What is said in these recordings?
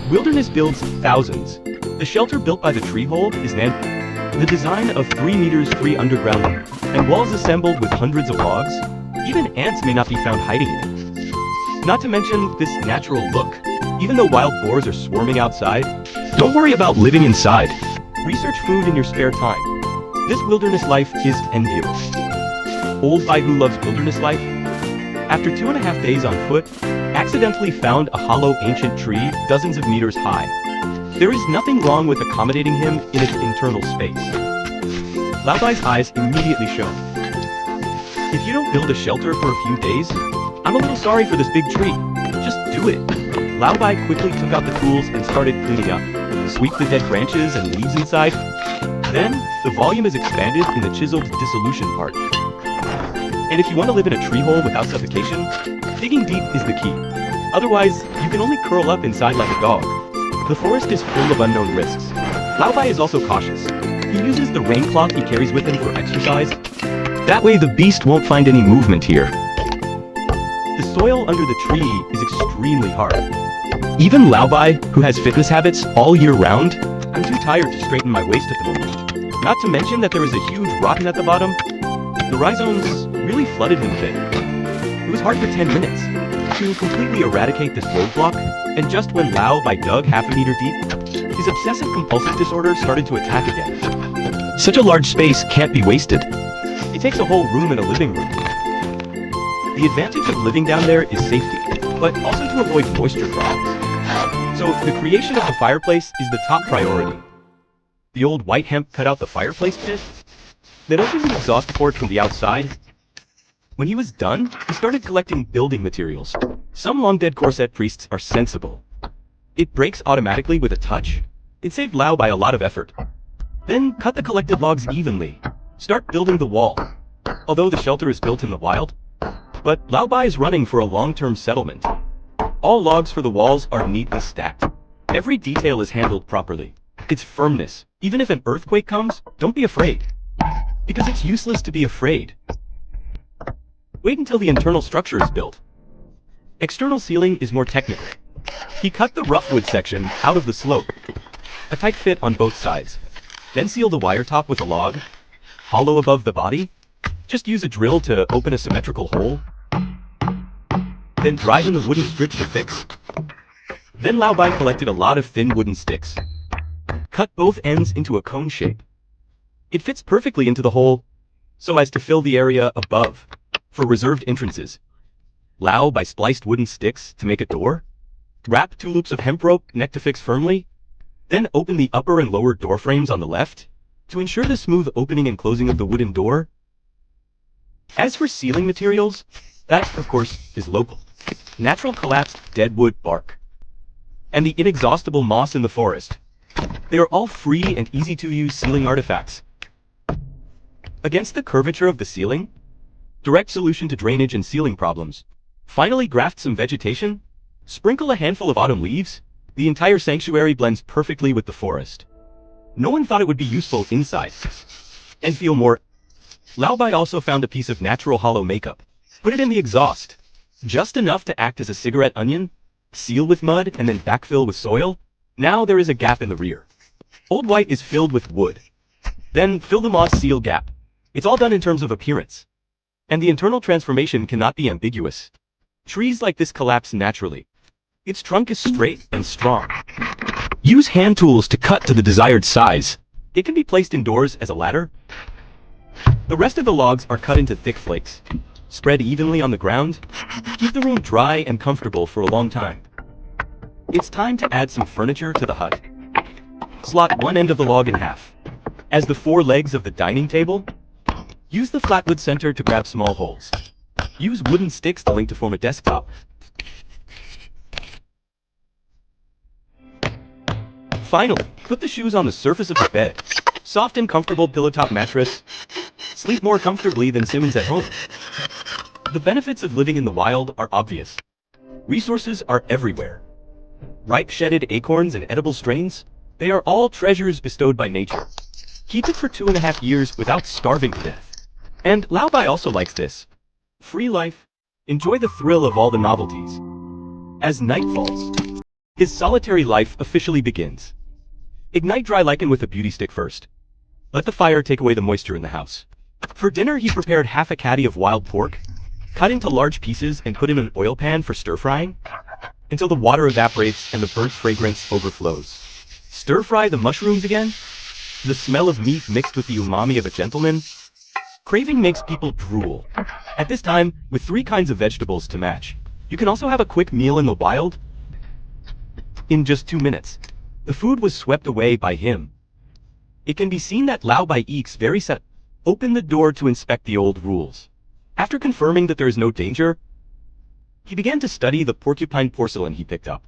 Wilderness builds thousands. The shelter built by the tree hole is the design of 3 meters 3 underground and walls assembled with hundreds of logs. Even ants may not be found hiding in it. Not to mention this natural look. Even though wild boars are swarming outside, don't worry about living inside. Research food in your spare time. This wilderness life is enviable. Old guy who loves wilderness life, after 2.5 days on foot, accidentally found a hollow ancient tree dozens of meters high. There is nothing wrong with accommodating him in its internal space. Laobai's eyes immediately shone. If you don't build a shelter for a few days, I'm a little sorry for this big tree. Just do it. Laobai quickly took out the tools and started cleaning up. Sweep the dead branches and leaves inside. Then, the volume is expanded in the chiseled dissolution part. And if you want to live in a tree hole without suffocation, digging deep is the key. Otherwise, you can only curl up inside like a dog. The forest is full of unknown risks. Laobai is also cautious. He uses the rain cloth he carries with him for exercise. That way the beast won't find any movement here. The soil under the tree is extremely hard. Even Laobai, who has fitness habits all year round, I'm too tired to straighten my waist at the moment. Not to mention that there is a huge rotten at the bottom. The rhizomes really flooded him a bit. It was hard for 10 minutes to completely eradicate this roadblock, and just when Laobai dug half a meter deep, his obsessive-compulsive disorder started to attack again. Such a large space can't be wasted. It takes a whole room and a living room. The advantage of living down there is safety, but also to avoid moisture problems. So the creation of the fireplace is the top priority. The old white hemp cut out the fireplace pit, then opened the exhaust port from the outside. When he was done, he started collecting building materials. Some long-dead corset priests are sensible. It breaks automatically with a touch. It saved Laobai a lot of effort. Then cut the collected logs evenly. Start building the wall. Although the shelter is built in the wild, but Laobai is running for a long-term settlement. All logs for the walls are neatly stacked. Every detail is handled properly. Its firmness. Even if an earthquake comes, don't be afraid. Because it's useless to be afraid. Wait until the internal structure is built. External sealing is more technical. He cut the rough wood section out of the slope. A tight fit on both sides. Then seal the wire top with a log. Hollow above the body. Just use a drill to open a symmetrical hole. Then drive in the wooden strips to fix. Then Laobai collected a lot of thin wooden sticks. Cut both ends into a cone shape. It fits perfectly into the hole, so as to fill the area above. For reserved entrances, Laobai spliced wooden sticks to make a door. Wrap 2 loops of hemp rope neck to fix firmly. Then open the upper and lower door frames on the left to ensure the smooth opening and closing of the wooden door. As for ceiling materials, that, of course, is local. Natural collapsed dead wood bark. And the inexhaustible moss in the forest. They are all free and easy to use ceiling artifacts. Against the curvature of the ceiling, direct solution to drainage and ceiling problems. Finally graft some vegetation. Sprinkle a handful of autumn leaves. The entire sanctuary blends perfectly with the forest. No one thought it would be useful inside. And feel more. Laobai also found a piece of natural hollow makeup. Put it in the exhaust. Just enough to act as a cigarette onion. Seal with mud and then backfill with soil. Now there is a gap in the rear. Old white is filled with wood. Then fill the moss seal gap. It's all done in terms of appearance. And the internal transformation cannot be ambiguous. Trees like this collapse naturally. Its trunk is straight and strong. Use hand tools to cut to the desired size. It can be placed indoors as a ladder. The rest of the logs are cut into thick flakes. Spread evenly on the ground. Keep the room dry and comfortable for a long time. It's time to add some furniture to the hut. Slot one end of the log in half. As the 4 legs of the dining table, use the flatwood center to grab small holes. Use wooden sticks to link to form a desktop. Finally, put the shoes on the surface of the bed. Soft and comfortable pillow-top mattress. Sleep more comfortably than Simmons at home. The benefits of living in the wild are obvious. Resources are everywhere. Ripe shedded acorns and edible strains, they are all treasures bestowed by nature. Keep it for 2.5 years without starving to death. And Laobai also likes this. Free life. Enjoy the thrill of all the novelties. As night falls, His solitary life officially begins. Ignite dry lichen with a beauty stick first. Let the fire take away the moisture in the house. For dinner he prepared half a caddy of wild pork, cut into large pieces and put in an oil pan for stir-frying, until the water evaporates and the burnt fragrance overflows. Stir-fry the mushrooms again. The smell of meat mixed with the umami of a gentleman. Craving makes people drool. At this time, with 3 kinds of vegetables to match, you can also have a quick meal in the wild. In just 2 minutes, the food was swept away by him. It can be seen that Lao Bai Eeks very set opened the door to inspect the old rules. After confirming that there is no danger, he began to study the porcupine porcelain he picked up.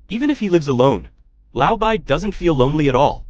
Even if he lives alone, Lao Bai doesn't feel lonely at all.